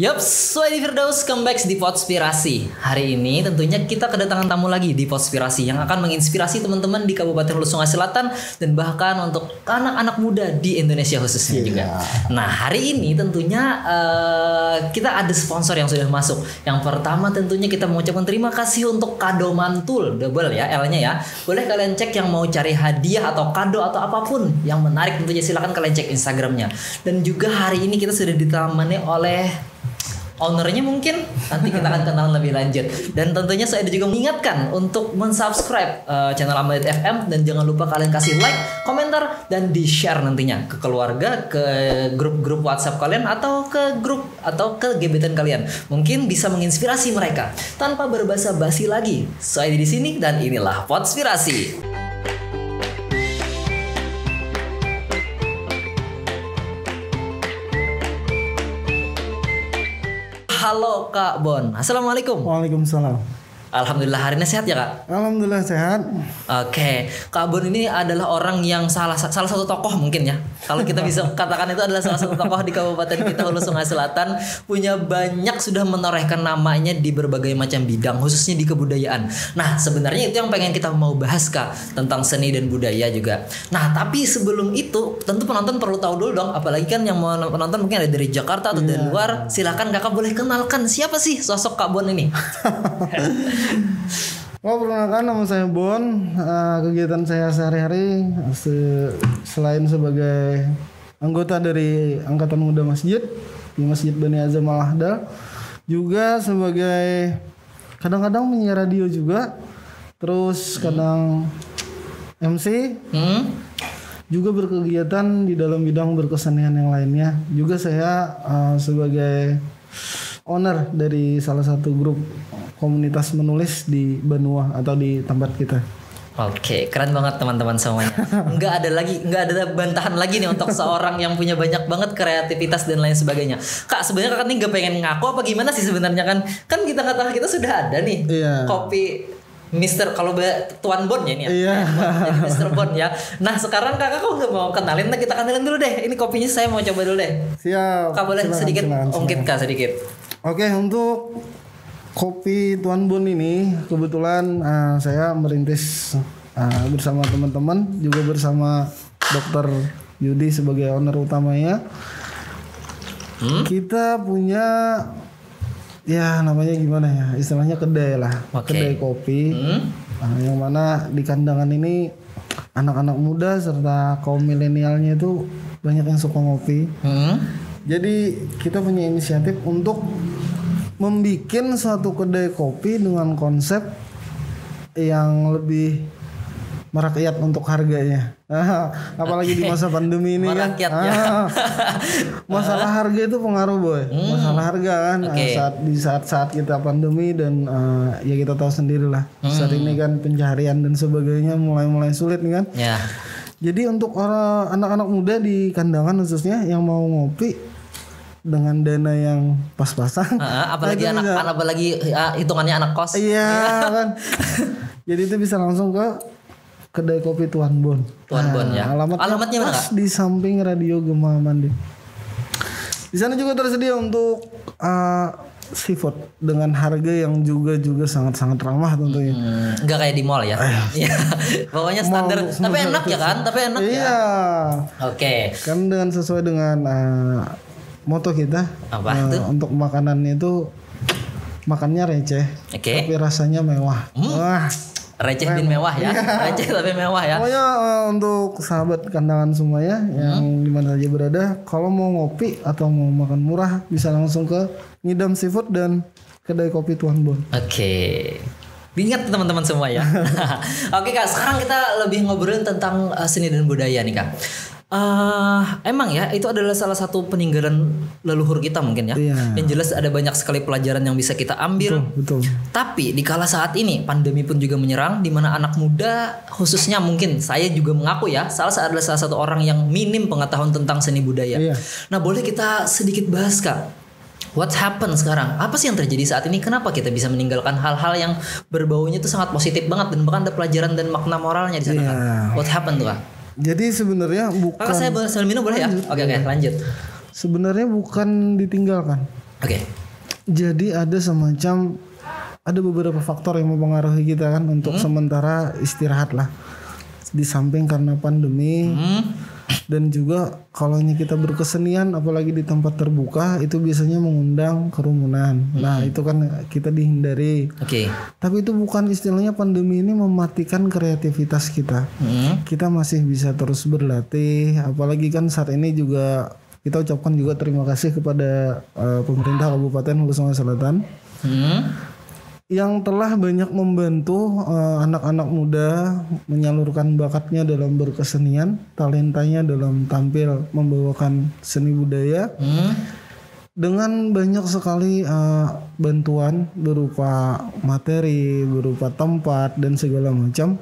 Yups, Swadi Firdaus comeback di Podspirasi. Hari ini tentunya kita kedatangan tamu lagi di Podspirasi yang akan menginspirasi teman-teman di Kabupaten Hulu Sungai Selatan dan bahkan untuk anak-anak muda di Indonesia khususnya juga. Nah, hari ini tentunya kita ada sponsor yang sudah masuk. Yang pertama tentunya kita mengucapkan terima kasih untuk kado mantul, double ya L-nya ya. Boleh kalian cek yang mau cari hadiah atau kado atau apapun yang menarik tentunya silakan kalian cek Instagramnya. Dan juga hari ini kita sudah ditemani oleh ownernya, mungkin nanti kita akan kenal lebih lanjut. Dan tentunya saya juga mengingatkan untuk mensubscribe channel Amlit FM dan jangan lupa kalian kasih like, komentar dan di share nantinya ke keluarga, ke grup-grup WhatsApp kalian atau ke grup atau ke gebetan kalian. Mungkin bisa menginspirasi mereka. Tanpa berbasa-basi lagi, saya di sini dan inilah Podspirasi. Halo Kak Bon, Assalamualaikum. Waalaikumsalam. Alhamdulillah hari ini sehat ya Kak? Alhamdulillah sehat. Oke, Kak Bon ini adalah orang yang salah satu tokoh mungkin ya. Kalau kita bisa katakan itu adalah salah satu tokoh di kabupaten kita Hulu Sungai Selatan, punya banyak sudah menorehkan namanya di berbagai macam bidang, khususnya di kebudayaan. Nah, sebenarnya itu yang pengen kita mau bahas Kak, tentang seni dan budaya juga. Nah, tapi sebelum itu tentu penonton perlu tahu dulu dong, apalagi kan yang mau penonton mungkin ada dari Jakarta atau dari luar. Silakan Kakak boleh kenalkan siapa sih sosok Kak Bon ini? Perkenalkan, nama saya Bon. Kegiatan saya sehari-hari selain sebagai anggota dari Angkatan Muda Masjid di Masjid Bani Azam Al-Ahdal, juga sebagai kadang-kadang menyiar radio juga, terus kadang MC, juga berkegiatan di dalam bidang berkesenian yang lainnya. Juga saya sebagai owner dari salah satu grup komunitas menulis di Banua atau di tempat kita. Oke, keren banget teman-teman semuanya. Nggak ada bantahan lagi nih untuk seorang yang punya banyak banget kreativitas dan lain sebagainya. Kak, sebenarnya Kakak nih nggak pengen ngaku apa gimana sih sebenarnya kan? Kan kita sudah ada nih kopi Mister, kalau Tuan Bon ya ini ya. Iya. Jadi Mister Bon ya. Nah sekarang Kakak kok nggak mau kenalin? Nah kita kenalin dulu deh. Ini kopinya saya mau coba dulu deh. Siap. Kak boleh sedikit ungkit Kak sedikit. Oke, untuk kopi Tuan Bon ini kebetulan saya merintis bersama teman-teman, juga bersama Dr. Yudi sebagai owner utamanya. Kita punya namanya gimana ya, istilahnya kedai lah, kedai kopi. Yang mana di kandangan ini anak-anak muda serta kaum milenialnya itu banyak yang suka ngopi. Jadi kita punya inisiatif untuk membikin suatu kedai kopi dengan konsep yang lebih merakyat untuk harganya. Apalagi di masa pandemi ini kan. Masalah harga itu pengaruh boy. Masalah harga kan. Saat kita pandemi dan ya kita tahu sendiri lah. Saat ini kan pencaharian dan sebagainya mulai sulit kan. Jadi untuk orang anak-anak muda di kandangan khususnya yang mau ngopi dengan dana yang pas-pasan, apalagi apalagi hitungannya anak kos. Iya kan. Jadi itu bisa langsung ke kedai kopi Tuan Bon. Tuan Bon ya. Alamatnya mana di samping Radio Gema Mandi. Di sana juga tersedia untuk seafood dengan harga yang juga sangat-sangat ramah tentunya. Enggak kayak di mall ya. Pokoknya standar, tapi enak ya kan? Tapi enak ya. Iya. Oke. Kan dengan sesuai dengan moto kita. Apa tuh? Untuk makanannya itu makannya receh, tapi rasanya mewah. Wah, receh dan mewah ya. Receh tapi mewah ya. Pokoknya untuk sahabat kandangan semuanya yang dimana saja berada, kalau mau ngopi atau mau makan murah bisa langsung ke Ngidam Seafood dan kedai kopi Tuan Bon. Oke. Ingat teman-teman semua ya. Oke Kak, sekarang kita lebih ngobrolin tentang seni dan budaya nih Kak. Emang ya itu adalah salah satu peninggalan leluhur kita mungkin ya. Yang jelas ada banyak sekali pelajaran yang bisa kita ambil. Betul. Tapi di kala saat ini pandemi pun juga menyerang, di mana anak muda khususnya mungkin saya juga mengaku ya adalah salah satu orang yang minim pengetahuan tentang seni budaya. Nah boleh kita sedikit bahas Kak, what happened sekarang? Apa sih yang terjadi saat ini? Kenapa kita bisa meninggalkan hal-hal yang berbaunya itu sangat positif banget dan bahkan ada pelajaran dan makna moralnya di sana Kak? What happened tuh Kak? Jadi sebenarnya bukan. Kakak saya boleh minum boleh ya? Oke lanjut. Sebenarnya bukan ditinggalkan, Oke. Jadi ada beberapa faktor yang mempengaruhi kita kan untuk sementara istirahat lah. Di samping karena pandemi dan juga kalau kita berkesenian apalagi di tempat terbuka itu biasanya mengundang kerumunan. Nah, itu kan kita dihindari. Oke. Tapi itu bukan istilahnya pandemi ini mematikan kreativitas kita. Kita masih bisa terus berlatih, apalagi kan saat ini juga kita ucapkan juga terima kasih kepada pemerintah Kabupaten Hulu Sungai Selatan yang telah banyak membantu anak-anak muda menyalurkan bakatnya dalam berkesenian, talentanya dalam tampil membawakan seni budaya dengan banyak sekali bantuan berupa materi, berupa tempat dan segala macam.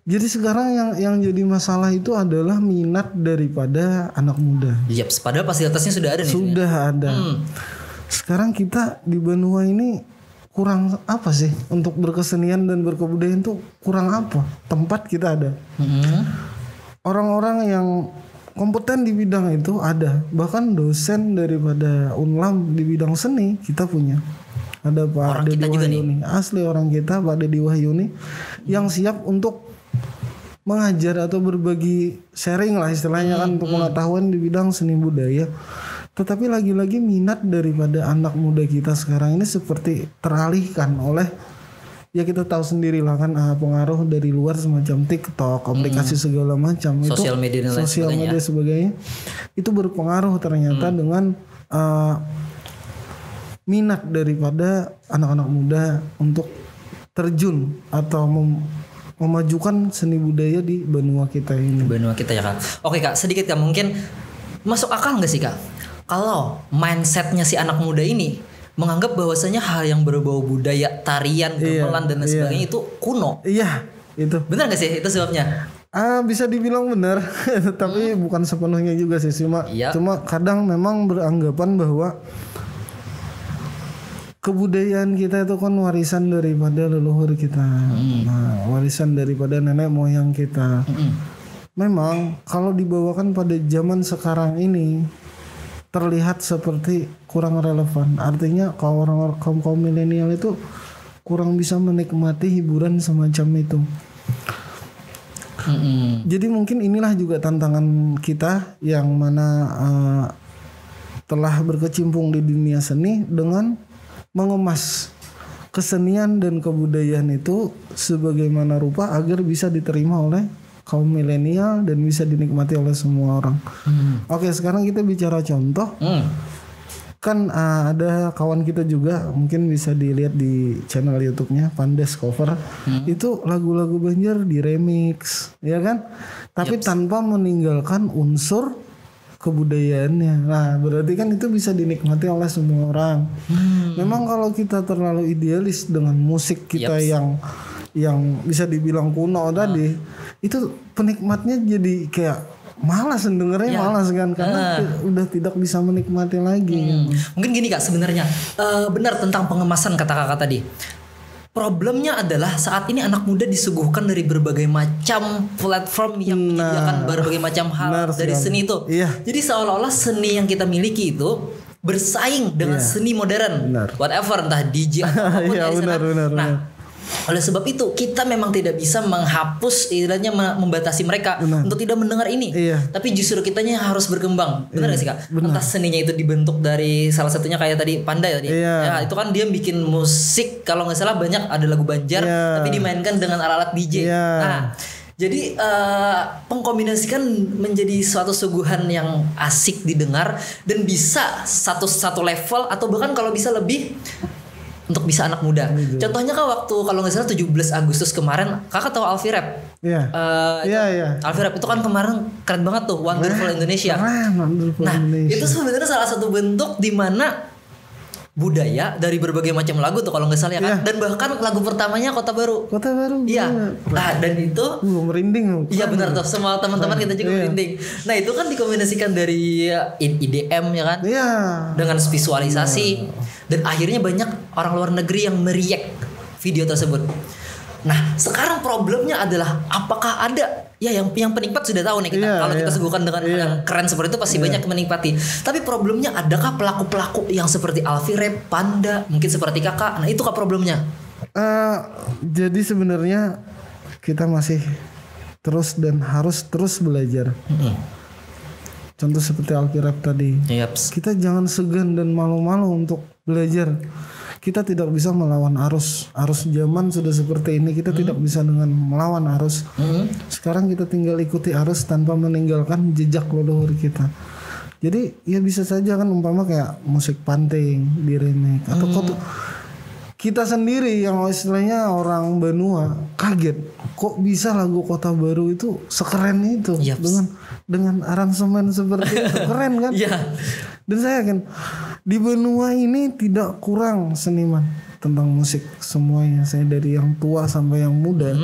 Jadi sekarang yang jadi masalah itu adalah minat daripada anak muda. Iya, padahal fasilitasnya sudah ada nih. Sudah ada. Sekarang kita di Banua ini kurang apa sih untuk berkesenian dan berkebudayaan tuh kurang apa? Tempat kita ada. Orang-orang yang kompeten di bidang itu ada. Bahkan dosen daripada Unlam di bidang seni kita punya. Ada Pak Dedi Wahyuni, asli orang kita Pak Dedi Wahyuni yang siap untuk mengajar atau berbagi sharing lah istilahnya kan untuk pengetahuan di bidang seni budaya. Tetapi lagi-lagi minat daripada anak muda kita sekarang ini seperti teralihkan oleh ya kita tahu sendiri lah kan pengaruh dari luar semacam TikTok, aplikasi segala macam sosial media dan lain sebagainya itu berpengaruh ternyata dengan minat daripada anak-anak muda untuk terjun atau memajukan seni budaya di benua kita ini. Benua kita ya Kak. Oke Kak, sedikit Kak mungkin masuk akal nggak sih Kak? Kalau mindsetnya si anak muda ini menganggap bahwasanya hal yang berbau budaya, tarian, gamelan dan lain sebagainya itu kuno. Iya, itu. Benar gak sih itu sebabnya? Bisa dibilang benar, tapi bukan sepenuhnya juga sih. Cuma kadang memang beranggapan bahwa kebudayaan kita itu kan warisan daripada leluhur kita. Nah, warisan daripada nenek moyang kita. Memang kalau dibawakan pada zaman sekarang ini terlihat seperti kurang relevan. Artinya kalau kaum milenial itu kurang bisa menikmati hiburan semacam itu. Jadi mungkin inilah juga tantangan kita yang mana telah berkecimpung di dunia seni dengan mengemas kesenian dan kebudayaan itu sebagaimana rupa agar bisa diterima oleh kaum milenial dan bisa dinikmati oleh semua orang. Oke, sekarang kita bicara contoh. Kan ada kawan kita juga mungkin bisa dilihat di channel YouTube-nya Pandes Cover. Itu lagu-lagu Banjar di remix, ya kan? Tapi tanpa meninggalkan unsur kebudayaannya. Nah, berarti kan itu bisa dinikmati oleh semua orang. Memang kalau kita terlalu idealis dengan musik kita yang bisa dibilang kuno tadi, itu penikmatnya jadi kayak malas dengernya, malas kan karena udah tidak bisa menikmati lagi. Mungkin gini Kak, sebenarnya benar tentang pengemasan kata Kakak tadi. Problemnya adalah saat ini anak muda disuguhkan dari berbagai macam platform yang menyediakan berbagai macam hal dari seni itu. Jadi seolah-olah seni yang kita miliki itu bersaing dengan seni modern. Whatever, entah DJ atau apapun dari sana. Nah, oleh sebab itu kita memang tidak bisa menghapus istilahnya membatasi mereka untuk tidak mendengar ini. Tapi justru kitanya harus berkembang. Benar gak sih Kak? Entah seninya itu dibentuk dari salah satunya kayak tadi Pandai tadi. Ya, itu kan dia bikin musik kalau nggak salah banyak ada lagu Banjar tapi dimainkan dengan alat-alat DJ. Nah, jadi pengkombinasikan menjadi suatu suguhan yang asik didengar dan bisa satu level atau bahkan kalau bisa lebih untuk bisa anak muda. Contohnya kan waktu kalau nggak salah 17 Agustus kemarin, Kakak tahu Alfie Rap? Alfie Rap itu kan kemarin keren banget tuh, Wonderful Indonesia. Itu sebenarnya salah satu bentuk di mana budaya dari berbagai macam lagu tuh kalau nggak salah ya kan. Dan bahkan lagu pertamanya Kota Baru. Iya. Nah, dan itu merinding. Iya benar tuh, semua teman-teman kita juga merinding. Nah, itu kan dikombinasikan dari IDM ya kan. Dengan visualisasi dan akhirnya banyak orang luar negeri yang meriak video tersebut. Nah, sekarang problemnya adalah apakah ada ya yang penikmat sudah tahu nih kita kalau kita suguhkan dengan yang keren seperti itu pasti banyak yang menikmati. Tapi problemnya adakah pelaku-pelaku yang seperti Alfie Rap, Panda, mungkin seperti Kakak. Nah, itu kah problemnya? Jadi sebenarnya kita masih terus dan harus terus belajar. Contoh seperti Alfie Rap tadi. Kita jangan segan dan malu-malu untuk belajar. Kita tidak bisa melawan arus zaman sudah seperti ini. Kita tidak bisa dengan melawan arus. Sekarang kita tinggal ikuti arus tanpa meninggalkan jejak leluhur kita. Jadi ya bisa saja kan umpama kayak musik panting di remake atau kita sendiri yang istilahnya orang Benua kaget kok bisa lagu Kota Baru itu sekeren itu dengan aransemen seperti itu. Keren kan? Dan saya yakin di benua ini tidak kurang seniman tentang musik semuanya. Saya dari yang tua sampai yang muda.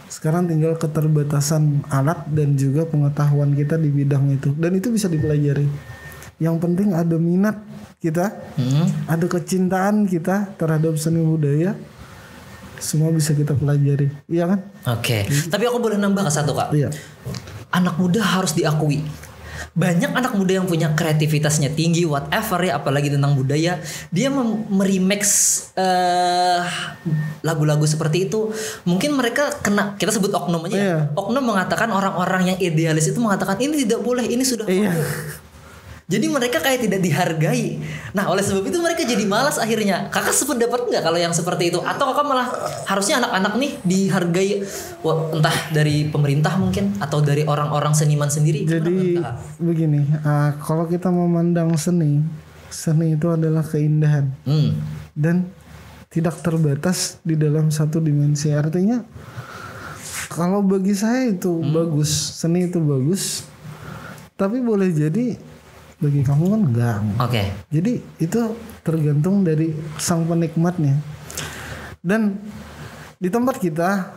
Sekarang tinggal keterbatasan alat dan juga pengetahuan kita di bidang itu. Dan itu bisa dipelajari. Yang penting ada minat kita, ada kecintaan kita terhadap seni budaya. Semua bisa kita pelajari. Iya kan? Oke. Tapi aku boleh nambah ke satu, Kak. Iya. Anak muda harus diakui. Banyak anak muda yang punya kreativitasnya tinggi whatever ya, apalagi tentang budaya, dia meremix lagu-lagu seperti itu. Mungkin mereka kena, kita sebut oknum aja. Oknum mengatakan orang-orang yang idealis itu mengatakan ini tidak boleh, ini sudah jadi mereka kayak tidak dihargai. Nah, oleh sebab itu mereka jadi malas akhirnya. Kakak sependapat nggak kalau yang seperti itu? Atau kakak malah harusnya anak-anak nih dihargai, entah dari pemerintah mungkin atau dari orang-orang seniman sendiri? Jadi begini, kalau kita memandang seni itu adalah keindahan dan tidak terbatas di dalam satu dimensi. Artinya kalau bagi saya itu bagus, seni itu bagus, tapi boleh jadi bagi kamu kan enggak. Jadi itu tergantung dari sang penikmatnya. Dan di tempat kita,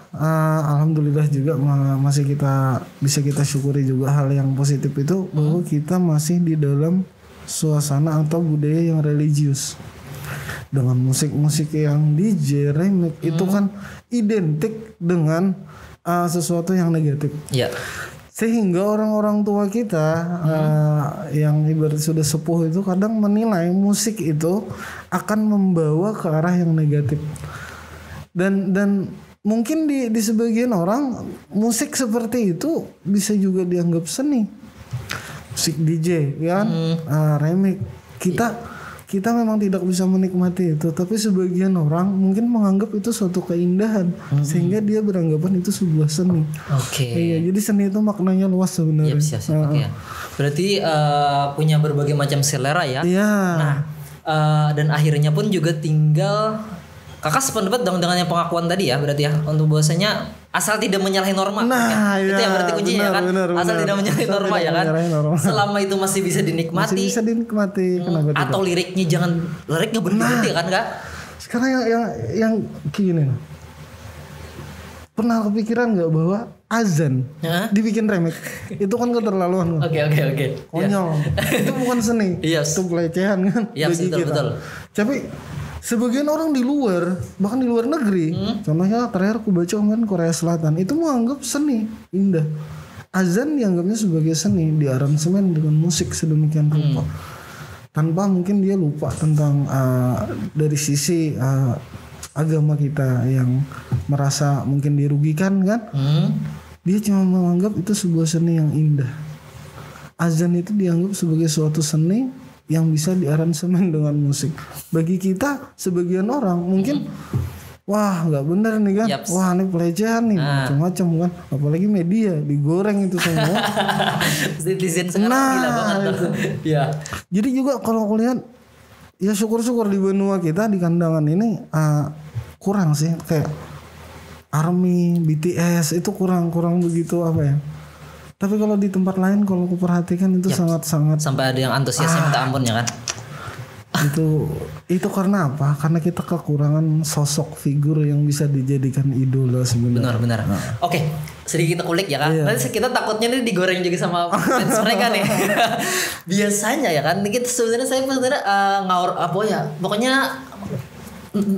alhamdulillah juga masih bisa kita syukuri juga hal yang positif itu bahwa kita masih di dalam suasana atau budaya yang religius. Dengan musik-musik yang DJ, remix itu kan identik dengan sesuatu yang negatif. Sehingga orang-orang tua kita yang ibarat sudah sepuh itu kadang menilai musik itu akan membawa ke arah yang negatif. Dan mungkin di sebagian orang musik seperti itu bisa juga dianggap seni. Musik DJ kan, remix. Kita memang tidak bisa menikmati itu, tapi sebagian orang mungkin menganggap itu suatu keindahan sehingga dia beranggapan itu sebuah seni. Iya, jadi seni itu maknanya luas sebenarnya. Berarti punya berbagai macam selera ya. Nah, dan akhirnya pun juga tinggal kakak sependapat dengan yang pengakuan tadi ya, berarti ya, untuk bahwasanya asal tidak menyalahi norma. Itu yang berarti kuncinya kan. Asal tidak menyalahi norma ya kan. Selama itu masih bisa dinikmati. Kenapa atau tidak? liriknya benar kan Kak? Sekarang yang gini. Pernah kepikiran nggak bahwa azan dibikin remix? Itu kan keterlaluan. Oke. Konyol. Itu bukan seni. Itu pelecehan kan bagi kita. Betul. Tapi sebagian orang di luar, bahkan di luar negeri, contohnya terakhir aku baca kan Korea Selatan, itu menganggap seni indah. Azan dianggapnya sebagai seni, diaransemen dengan musik sedemikian rupa, tanpa mungkin dia lupa tentang dari sisi agama kita yang merasa mungkin dirugikan kan. Dia cuma menganggap itu sebuah seni yang indah. Azan itu dianggap sebagai suatu seni yang bisa diaransemen dengan musik. Bagi kita sebagian orang mungkin wah nggak benar nih kan, wah ini pelecehan nih, macam-macam kan, apalagi media digoreng itu semua. Netizen sekarang gila banget tuh. Jadi juga kalau aku lihat ya syukur-syukur di benua kita di kandangan ini kurang sih, kayak ARMY, BTS itu kurang begitu apa ya. Tapi kalau di tempat lain kalau aku perhatikan itu sangat-sangat sampai ada yang antusiasnya minta ampun ya kan. Itu karena apa? Karena kita kekurangan sosok figur yang bisa dijadikan idola sebenarnya. Benar. Oke, sedikit kita kulik ya kan. Nanti kita takutnya nih digoreng juga sama fans mereka nih. Biasanya ya kan, kita sebenarnya saya ngaur apa ya? Pokoknya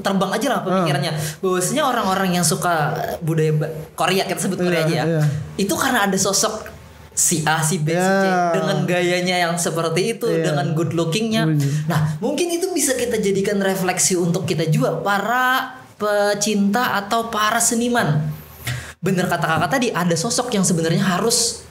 terbang aja lah pemikirannya. Bahwasanya orang-orang yang suka budaya Korea, kita sebut Korea aja ya. Itu karena ada sosok si A, si B, si C dengan gayanya yang seperti itu, dengan good lookingnya. Nah, mungkin itu bisa kita jadikan refleksi untuk kita juga para pecinta atau para seniman. Bener kata kakak tadi, ada sosok yang sebenarnya harus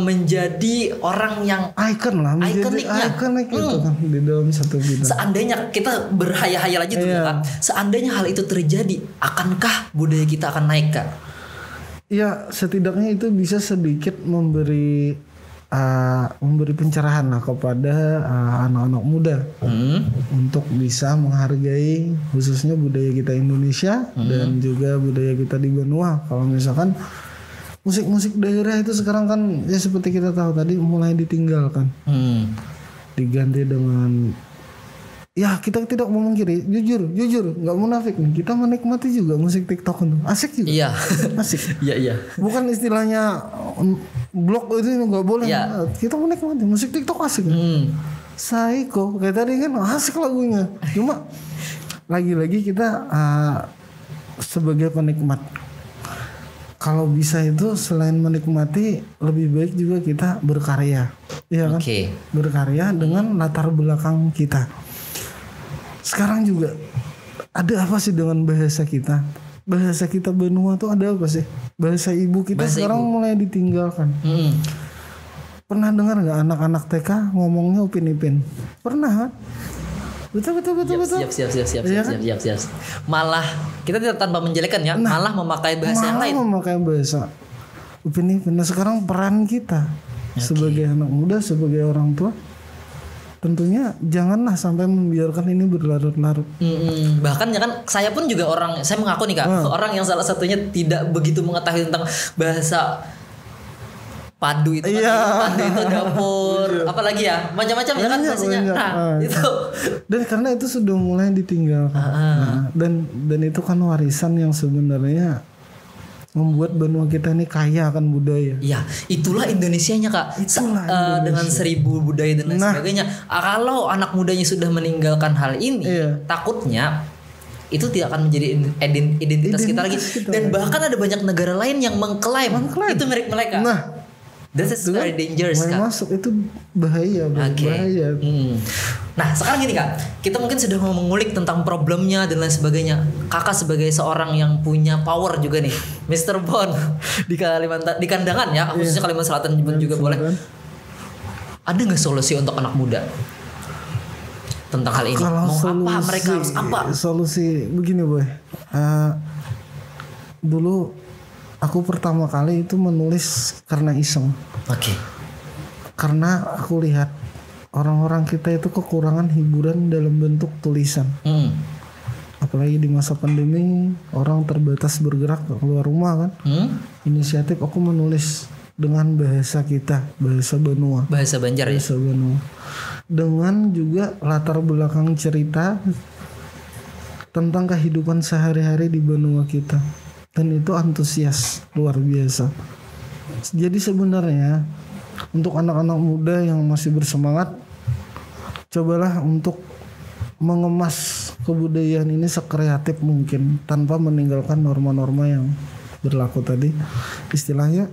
menjadi orang yang ikonik itu kan di dalam satu bidang. Seandainya kita berhayal-hayal aja dulu Kak, seandainya hal itu terjadi, akankah budaya kita akan naik Kak? Ya setidaknya itu bisa sedikit memberi pencerahan lah kepada anak-anak muda untuk bisa menghargai khususnya budaya kita Indonesia dan juga budaya kita di Benua. Kalau misalkan musik-musik daerah itu sekarang kan ya seperti kita tahu tadi mulai ditinggalkan, diganti dengan ya kita tidak memungkiri, jujur nggak munafik nih, kita menikmati juga musik TikTok itu asik juga. Iya. Asik. Iya. Bukan istilahnya blog itu nggak boleh. Kita menikmati musik TikTok asik. Psycho kayak tadi kan asik lagunya. Cuma lagi-lagi kita sebagai penikmat, kalau bisa itu selain menikmati lebih baik juga kita berkarya, ya kan? Berkarya dengan latar belakang kita. Sekarang juga ada apa sih dengan bahasa kita? Bahasa kita Benua tuh ada apa sih? Bahasa ibu kita sekarang mulai ditinggalkan. Pernah dengar nggak anak-anak TK ngomongnya Upin Ipin? Pernah kan? Betul. Siap. Malah kita tidak tanpa menjelekkan ya, malah memakai bahasa yang lain. Memakai bahasa Upin Ipin. Nah sekarang peran kita sebagai anak muda, sebagai orang tua, tentunya janganlah sampai membiarkan ini berlarut-larut. Bahkan ya kan saya pun juga saya mengaku nih Kak, orang yang salah satunya tidak begitu mengetahui tentang bahasa padu itu padu itu dapur apalagi ya macam-macam ya kan bahasanya. Itu dan karena itu sudah mulai ditinggalkan. Dan itu kan warisan yang sebenarnya membuat benua kita ini kaya akan budaya. Iya, itulah Indonesianya Kak. Indonesia. Dengan 1000 budaya dan lain sebagainya. Kalau anak mudanya sudah meninggalkan hal ini, takutnya itu tidak akan menjadi identitas kita lagi. Dan bahkan ada banyak negara lain yang mengklaim itu milik mereka. This is very dangerous Kak. Masuk itu bahaya. Nah sekarang gini Kak, kita mungkin sudah mau mengulik tentang problemnya dan lain sebagainya. Kakak sebagai seorang yang punya power juga nih, Mr. Bon di Kalimantan, di Kandangan ya, khususnya Kalimantan Selatan juga boleh. Ada nggak solusi untuk anak muda tentang hal ini? Kalau mau apa mereka harus apa? Solusi begini boy. Dulu aku pertama kali itu menulis karena iseng. Karena aku lihat orang-orang kita itu kekurangan hiburan dalam bentuk tulisan. Apalagi di masa pandemi orang terbatas bergerak keluar rumah kan. Inisiatif aku menulis dengan bahasa kita, bahasa Benua, bahasa Banjar bahasa Benua. Dengan juga latar belakang cerita tentang kehidupan sehari-hari di benua kita. Dan itu antusias luar biasa. Jadi sebenarnya untuk anak-anak muda yang masih bersemangat, cobalah untuk mengemas kebudayaan ini sekreatif mungkin tanpa meninggalkan norma-norma yang berlaku tadi. Istilahnya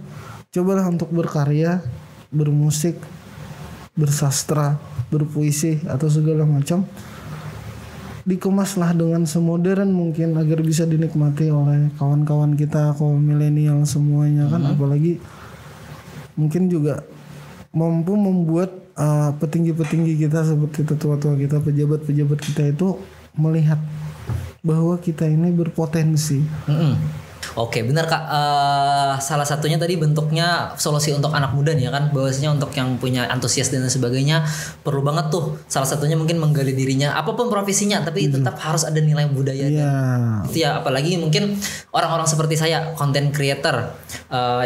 cobalah untuk berkarya, bermusik, bersastra, berpuisi atau segala macam, dikemaslah dengan semodern mungkin agar bisa dinikmati oleh kawan-kawan kita, kaum milenial semuanya kan. Apalagi mungkin juga mampu membuat petinggi-petinggi kita seperti tetua-tua kita, pejabat-pejabat kita itu melihat bahwa kita ini berpotensi. Oke, benar Kak. Salah satunya tadi bentuknya solusi untuk anak muda nih ya kan, bahwasanya untuk yang punya antusias dan sebagainya perlu banget tuh. Salah satunya mungkin menggali dirinya, apapun profesinya, tapi tetap harus ada nilai budaya. Itu ya, apalagi mungkin orang-orang seperti saya, content creator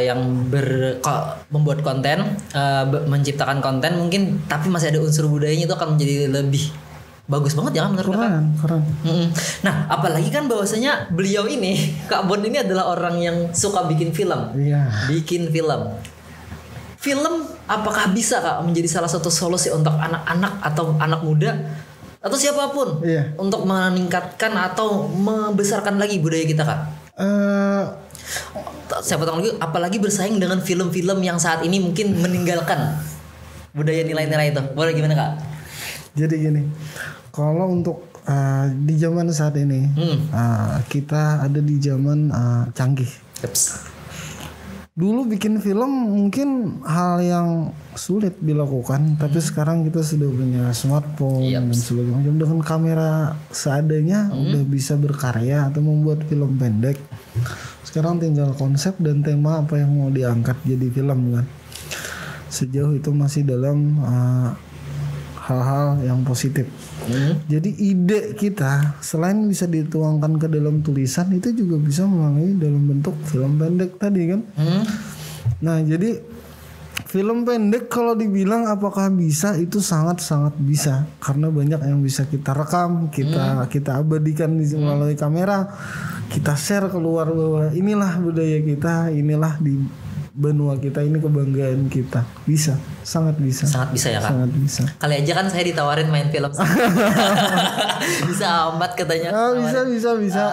yang membuat konten, menciptakan konten mungkin, tapi masih ada unsur budayanya, itu akan menjadi lebih bagus banget ya kan menurut Kakak? Keren. Nah, apalagi kan bahwasanya beliau ini, Kak Bon ini adalah orang yang suka bikin film. Bikin film. Film apakah bisa Kak menjadi salah satu solusi untuk anak-anak atau anak muda atau siapapun Iya. untuk meningkatkan atau membesarkan lagi budaya kita Kak? Saya potong lagi, apalagi bersaing dengan film-film yang saat ini mungkin meninggalkan budaya nilai-nilai itu. Boleh gimana Kak? Jadi gini, kalau untuk di zaman saat ini kita ada di zaman canggih. Yeps. Dulu bikin film mungkin hal yang sulit dilakukan, tapi sekarang kita sudah punya smartphone dan sebagainya. Dengan kamera seadanya udah bisa berkarya atau membuat film pendek. Sekarang tinggal konsep dan tema apa yang mau diangkat jadi film kan. Sejauh itu masih dalam hal-hal yang positif. Jadi ide kita selain bisa dituangkan ke dalam tulisan, itu juga bisa melalui dalam bentuk film pendek tadi kan. Nah jadi film pendek kalau dibilang apakah bisa, itu sangat-sangat bisa, karena banyak yang bisa kita rekam, kita abadikan melalui kamera, kita share keluar bahwa inilah budaya kita, inilah di benua kita, ini kebanggaan kita. Bisa, sangat bisa. Sangat bisa ya Kak? Sangat bisa. Kali aja kan saya ditawarin main film. Bisa amat katanya. Bisa.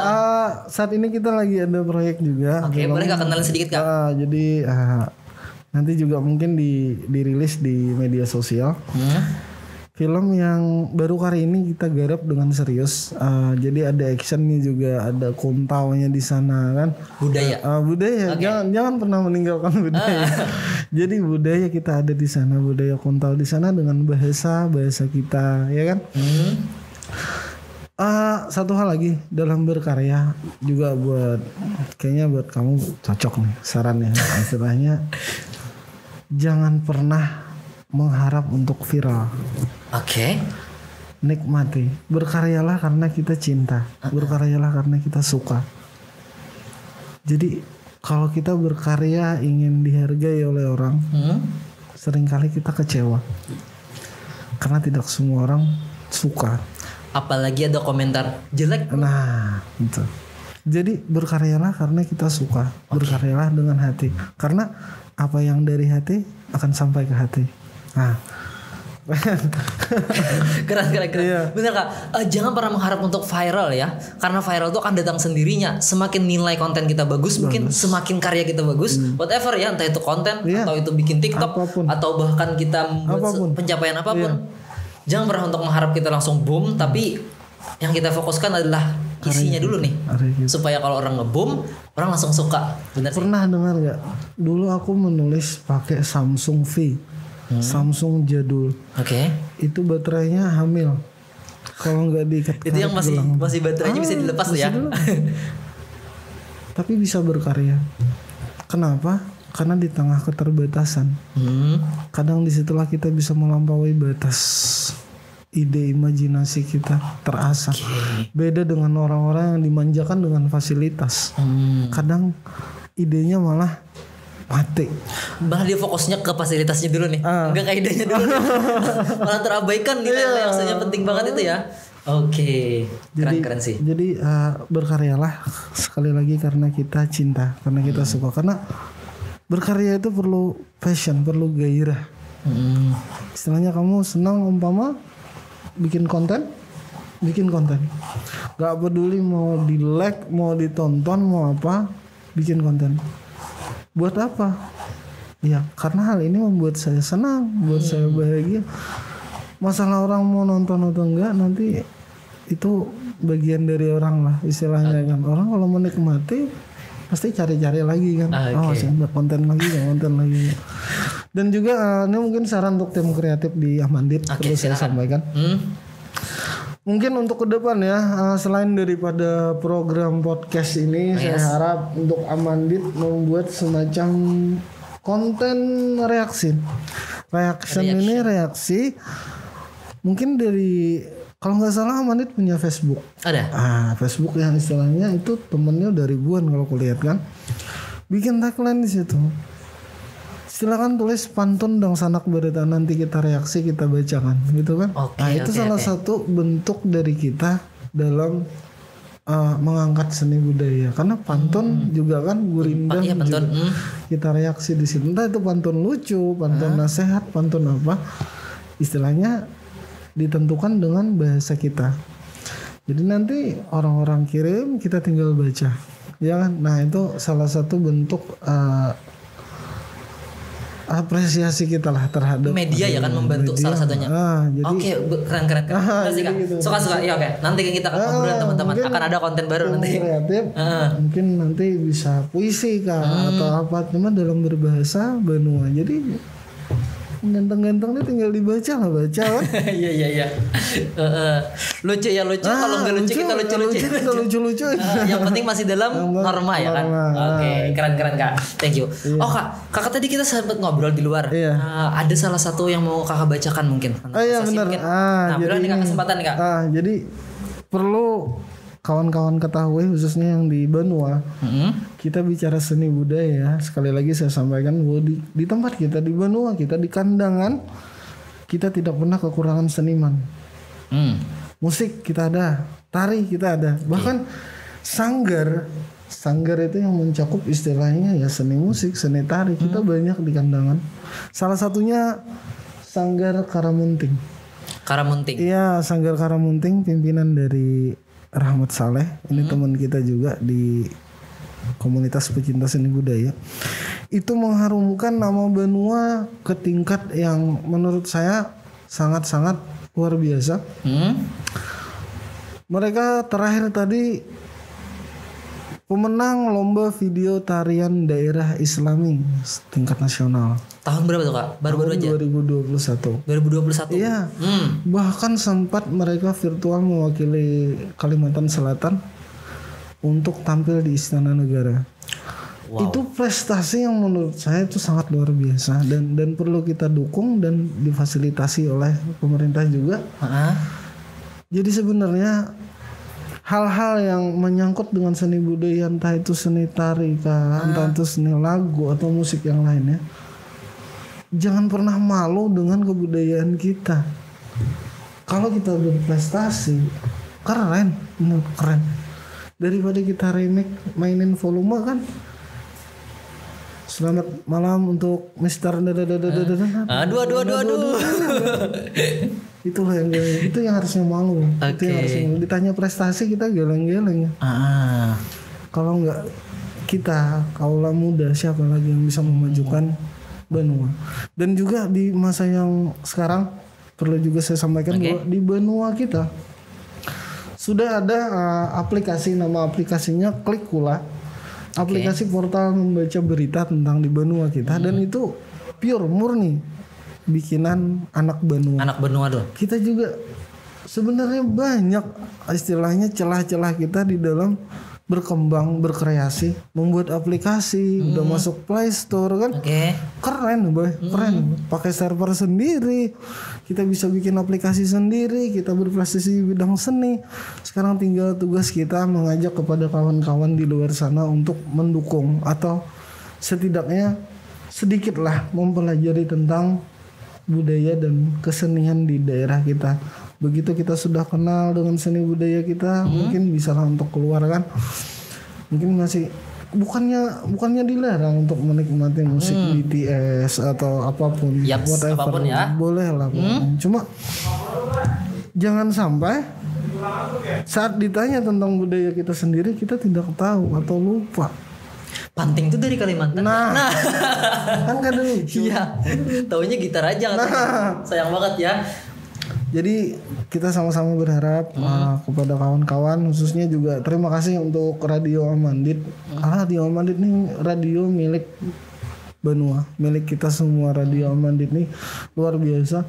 Saat ini kita lagi ada proyek juga. Oke, boleh Kak kenalin sedikit Kak? Jadi nanti juga mungkin dirilis di media sosial. Film yang baru kali ini kita garap dengan serius. Jadi ada actionnya juga, ada kontaunya di sana kan. Budaya. Budaya. Jangan pernah meninggalkan budaya. Jadi budaya kita ada di sana, budaya kontau di sana dengan bahasa kita, ya kan. Satu hal lagi dalam berkarya juga kayaknya buat kamu cocok nih sarannya. Istilahnya jangan pernah mengharap untuk viral. Oke. Nikmati, berkaryalah karena kita cinta, berkaryalah karena kita suka. Jadi kalau kita berkarya ingin dihargai oleh orang, seringkali kita kecewa karena tidak semua orang suka. Apalagi ada komentar jelek. Nah, itu. Jadi berkaryalah karena kita suka, berkaryalah dengan hati, karena apa yang dari hati akan sampai ke hati. Nah, keren. Iya. Bener Kak. Jangan pernah mengharap untuk viral ya, karena viral itu akan datang sendirinya. Semakin nilai konten kita bagus, mungkin semakin karya kita bagus. Whatever ya, entah itu konten atau itu bikin TikTok apapun. atau bahkan kita membuat pencapaian apapun. Jangan pernah untuk mengharap kita langsung boom, tapi yang kita fokuskan adalah isinya dulu nih, supaya kalau orang nge-boom, orang langsung suka. Bener sih? Pernah dengar nggak? Dulu aku menulis pakai Samsung V. Samsung jadul. Oke. Itu baterainya hamil. Kalau nggak diikat itu yang masih baterainya bisa dilepas tuh ya. Tapi bisa berkarya. Kenapa? Karena di tengah keterbatasan. Kadang disitulah kita bisa melampaui batas. Ide imajinasi kita terasa. Beda dengan orang-orang yang dimanjakan dengan fasilitas. Kadang idenya malah mati. Malah dia fokusnya ke fasilitasnya dulu nih, enggak ke idenya dulu. Malah terabaikan nilai yang sebenarnya penting banget itu ya. Oke, keren sih. Jadi berkaryalah sekali lagi karena kita cinta, karena kita suka. Karena berkarya itu perlu passion, perlu gairah. Istilahnya kamu senang umpama bikin konten. Gak peduli mau di like, mau ditonton, mau apa, bikin konten. Buat apa? Ya karena hal ini membuat saya senang, membuat saya bahagia. Masalah orang mau nonton atau enggak nanti itu bagian dari orang lah istilahnya kan. Orang kalau menikmati pasti cari-cari lagi kan. Saya ada konten lagi. Dan juga ini mungkin saran untuk tim kreatif di Amandit perlu saya sampaikan. Mungkin untuk ke depan ya, selain daripada program podcast ini, saya harap untuk Amandit membuat semacam konten reaksi. Ini reaksi. Mungkin dari, kalau nggak salah Amandit punya Facebook. Ada. Facebook yang istilahnya itu temennya udah ribuan kalau kulihat kan. Bikin tagline di situ. Silakan tulis pantun dong sanak berita, nanti kita reaksi, kita bacakan gitu kan. Itu salah satu bentuk dari kita dalam mengangkat seni budaya, karena pantun juga kan gurindam juga kita reaksi di situ. Entah itu pantun lucu, pantun nasihat, pantun apa, istilahnya ditentukan dengan bahasa kita. Jadi nanti orang-orang kirim, kita tinggal baca, ya kan? Nah itu salah satu bentuk apresiasi kita lah terhadap media ya kan membantu media. salah satunya. Jadi Oke, keren. Kasih Kak. gitu. Suka. Ya oke. Nanti kita akan ngobrol teman-teman. Akan ada konten baru nanti. Kreatif, mungkin nanti bisa puisi kah atau apa, cuma dalam berbahasa Banua. Jadi ganteng-ganteng nih tinggal dibaca lah, baca kan. Iya. Lucu ya lucu. Kalau nggak lucu kita lucu. Yang penting masih dalam norma ya kan. Oke, keren Kak. Thank you. Iya. Oh Kakak tadi kita sempat ngobrol di luar. Iya. Ada salah satu yang mau Kakak bacakan mungkin. Iya benar. Nah, Jadi nih Kak, kesempatan nih Kak. Jadi perlu kawan-kawan ketahui khususnya yang di Banua, kita bicara seni budaya. Sekali lagi saya sampaikan bahwa di tempat kita di Banua, kita di Kandangan, kita tidak pernah kekurangan seniman. Musik kita ada, tari kita ada, bahkan sanggar itu yang mencakup istilahnya ya seni musik, seni tari kita banyak di Kandangan. Salah satunya Sanggar Karamunting. Iya, Sanggar Karamunting pimpinan dari Rahmat Saleh, ini teman kita juga di komunitas pecinta seni budaya. Itu mengharumkan nama Banua ke tingkat yang menurut saya sangat-sangat luar biasa. Mereka terakhir tadi pemenang lomba video tarian daerah Islami tingkat nasional. Tahun berapa tuh Kak? Baru-baru aja. 2021. 2021. Iya. Bahkan sempat mereka virtual mewakili Kalimantan Selatan untuk tampil di Istana Negara. Wow. Itu prestasi yang menurut saya itu sangat luar biasa dan perlu kita dukung dan difasilitasi oleh pemerintah juga. Jadi sebenarnya hal-hal yang menyangkut dengan seni budaya, entah itu seni tari kah, entah itu seni lagu atau musik yang lainnya, jangan pernah malu dengan kebudayaan kita. Kalau kita berprestasi, keren. Daripada kita remake mainin volume kan. Selamat malam untuk Mister Aduh. Itulah itu yang harusnya malu. Itu yang harusnya malu. Ditanya prestasi kita geleng-geleng. Kalau nggak kita kaula muda, siapa lagi yang bisa memajukan Banua? Dan juga di masa yang sekarang perlu juga saya sampaikan bahwa di Banua kita sudah ada aplikasi, nama aplikasinya Klikula. Aplikasi portal membaca berita tentang di Banua kita, dan itu pure murni bikinan anak Banua. Anak Banua tuh. Kita juga sebenarnya banyak istilahnya celah-celah kita di dalam berkembang, berkreasi, membuat aplikasi, udah masuk Play Store kan. Keren boy, keren. Pakai server sendiri, kita bisa bikin aplikasi sendiri, kita berprestasi di bidang seni. Sekarang tinggal tugas kita mengajak kepada kawan-kawan di luar sana untuk mendukung atau setidaknya sedikitlah mempelajari tentang budaya dan kesenian di daerah kita. Begitu kita sudah kenal dengan seni budaya kita, mungkin bisa lah untuk keluar kan. Mungkin masih bukannya dilarang untuk menikmati musik BTS atau apapun, whatever, apapun ya. Boleh lah. Cuma jangan sampai saat ditanya tentang budaya kita sendiri kita tidak tahu atau lupa. Panting tuh dari Kalimantan. Nah. Kan kadang lucu. Iya. Taunya gitar aja. Sayang banget ya. Jadi kita sama-sama berharap kepada kawan-kawan, khususnya juga terima kasih untuk Radio Amandit. Radio Amandit ini radio milik Banua, milik kita semua. Radio Amandit ini luar biasa.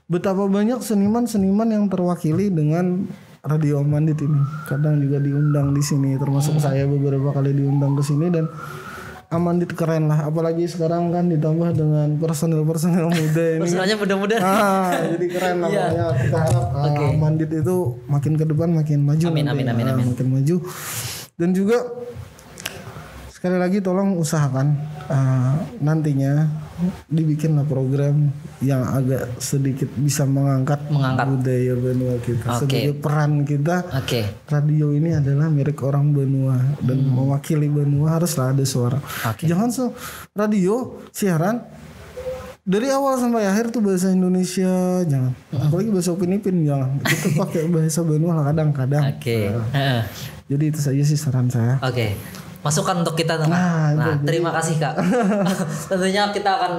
Betapa banyak seniman-seniman yang terwakili dengan Radio Amandit ini. Kadang juga diundang di sini, termasuk saya beberapa kali diundang ke sini, dan Amandit keren lah, apalagi sekarang kan ditambah dengan personil muda ini. Personilnya muda-muda. Jadi keren lah. Kita harap Amandit itu makin ke depan makin maju. Amin. Makin maju. Dan juga sekali lagi tolong usahakan nantinya dibikinlah program yang agak sedikit bisa mengangkat budaya Banua kita. Sebagai peran kita, radio ini adalah milik orang Banua dan mewakili Banua haruslah ada suara. Jangan radio siaran dari awal sampai akhir tuh bahasa Indonesia jangan. Apalagi bahasa Upin jangan. Kita pakai bahasa Benua kadang-kadang. Oke. Jadi itu saja sih saran saya. Oke. Masukan untuk kita teman. Nah, terima kasih Kak. Tentunya kita akan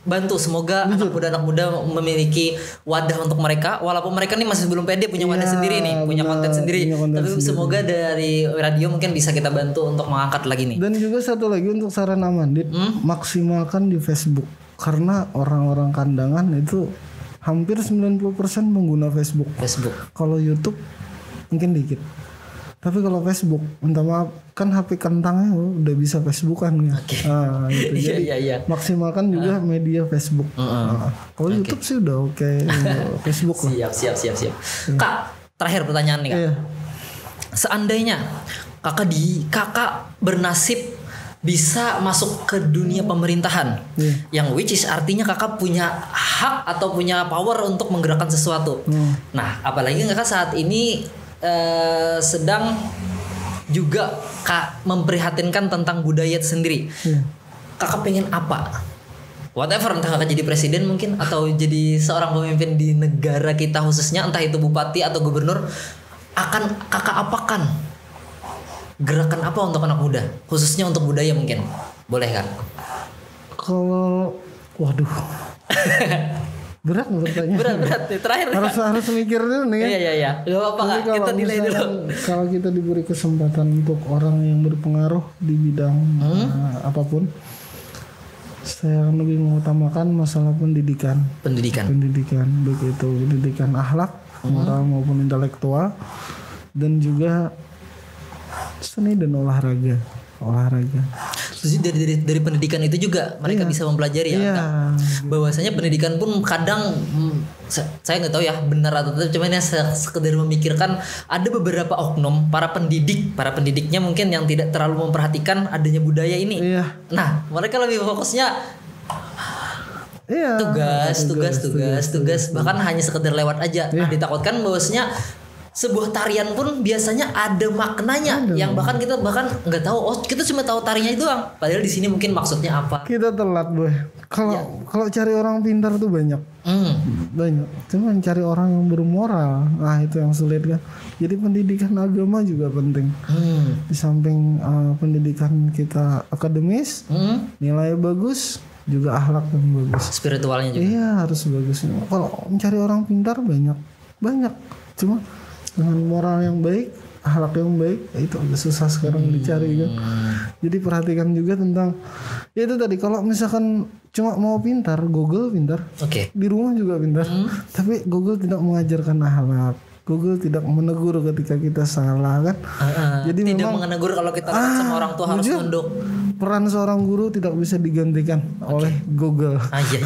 bantu semoga anak muda memiliki wadah untuk mereka, walaupun mereka nih masih belum pede punya wadah sendiri nih, punya konten sendiri. Tapi semoga dari radio mungkin bisa kita bantu untuk mengangkat lagi nih. Dan juga satu lagi untuk saran Amandit, maksimalkan di Facebook karena orang-orang kandangan itu hampir 90% pengguna Facebook. Kalau YouTube mungkin dikit. Tapi kalau Facebook, minta maaf, kan HP kentangnya udah bisa Facebookan ya. Gitu. Jadi maksimalkan juga media Facebook. Kalau YouTube sih udah oke. Facebook lah. Siap. Kak, terakhir pertanyaan nih Kak. Seandainya kakak bernasib bisa masuk ke dunia pemerintahan, yang which is artinya kakak punya hak atau punya power untuk menggerakkan sesuatu. Nah, apalagi kakak saat ini sedang juga memprihatinkan tentang budaya sendiri. Kakak pengen apa? Whatever, entah kakak jadi presiden mungkin atau jadi seorang pemimpin di negara kita khususnya, entah itu bupati atau gubernur, akan kakak apakan? Gerakan apa untuk anak muda, khususnya untuk budaya mungkin? Boleh kan? Kalau waduh. Berat pertanyaan. Berat. Terakhir harus mikir dulu nih. Iya. Gak apa-apa Kak, kita nilai dulu. Kalau kita diberi kesempatan untuk orang yang berpengaruh di bidang apapun, saya akan lebih mengutamakan masalah pendidikan. Pendidikan baik itu pendidikan akhlak, moral maupun intelektual, dan juga seni dan olahraga. Terus dari pendidikan itu juga mereka bisa mempelajari ya. Bahwasanya pendidikan pun kadang saya nggak tahu ya benar atau tidak, cuman ya sekedar memikirkan ada beberapa oknum para pendidiknya mungkin yang tidak terlalu memperhatikan adanya budaya ini. Nah, mereka lebih fokusnya tugas bahkan hanya sekedar lewat aja. Nah, ditakutkan bahwasanya sebuah tarian pun biasanya ada maknanya yang bahkan kita nggak tahu. Kita cuma tahu tarinya itu doang. Padahal di sini mungkin maksudnya apa. Kita telat boy. Kalau cari orang pintar tuh banyak. Cuma cari orang yang bermoral. Nah itu yang sulit kan. Jadi pendidikan agama juga penting. Di samping pendidikan kita akademis, nilai bagus, juga akhlak yang bagus. Spiritualnya juga. Iya harus bagus. Kalau mencari orang pintar banyak. Cuma dengan moral yang baik, akhlak yang baik, itu agak susah sekarang dicari kan. Jadi perhatikan juga tentang ya itu tadi, kalau misalkan cuma mau pintar, Google pintar, di rumah juga pintar, tapi Google tidak mengajarkan akhlak. Google tidak menegur ketika kita salah kan. Jadi tidak menegur kalau kita sama orang tua harus tunduk. Peran seorang guru tidak bisa digantikan oleh Google. Iya.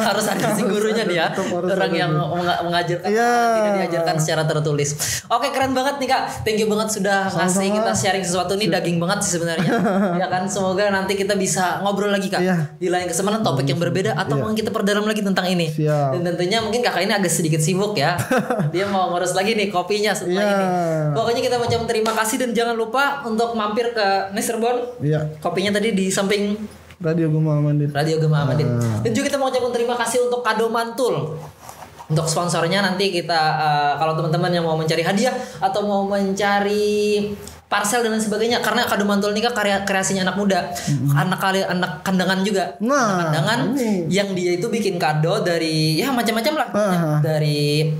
Harus ada si gurunya nih ya. Orang yang mengajarkan tidak diajarkan secara tertulis. Oke, keren banget nih Kak. Thank you banget sudah ngasih kita sharing sesuatu nih, daging banget sih sebenarnya. Ya kan, semoga nanti kita bisa ngobrol lagi Kak. Di lain kesempatan topik yang berbeda atau mungkin kita perdalam lagi tentang ini. Dan tentunya mungkin Kakak ini agak sedikit sibuk ya. Dia mau ngurus lagi nih kopinya setelah ini. Pokoknya kita ucapkan terima kasih dan jangan lupa untuk mampir ke Mr. Bon. Kopinya tadi di samping Radio Gema Amandit. Dan juga kita mau ucapkan terima kasih untuk Kado Mantul. Untuk sponsornya nanti kita kalau teman-teman yang mau mencari hadiah atau mau mencari parcel dan lain sebagainya, karena Kado Mantul ini kan kreasinya anak muda, anak kandangan juga, anak kandangan yang dia itu bikin kado dari ya macam-macam lah, dari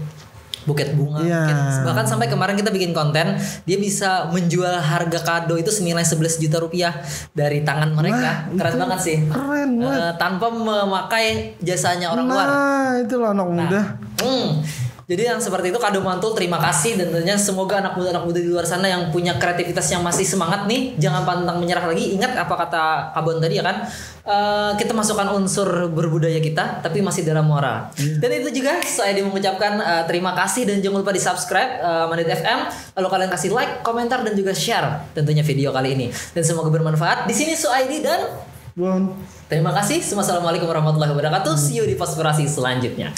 buket bunga mungkin. Bahkan sampai kemarin kita bikin konten, dia bisa menjual harga kado itu senilai 11 juta rupiah dari tangan mereka. Keren banget sih. Keren banget. Tanpa memakai jasanya orang luar. Itu loh anak muda. Jadi yang seperti itu Kado Mantul, terima kasih, dan tentunya semoga anak muda di luar sana yang punya kreativitas yang masih semangat nih, jangan pantang menyerah lagi. Ingat apa kata Kabon tadi ya kan, kita masukkan unsur berbudaya kita tapi masih dalam moral. Dan itu juga saya mengucapkan terima kasih, dan jangan lupa di subscribe Amandit FM, lalu kalian kasih like, komentar, dan juga share tentunya video kali ini, dan semoga bermanfaat. Di sini Suaidi dan Bon. Terima kasih. Assalamualaikum warahmatullahi wabarakatuh. See you di Pospirasi selanjutnya.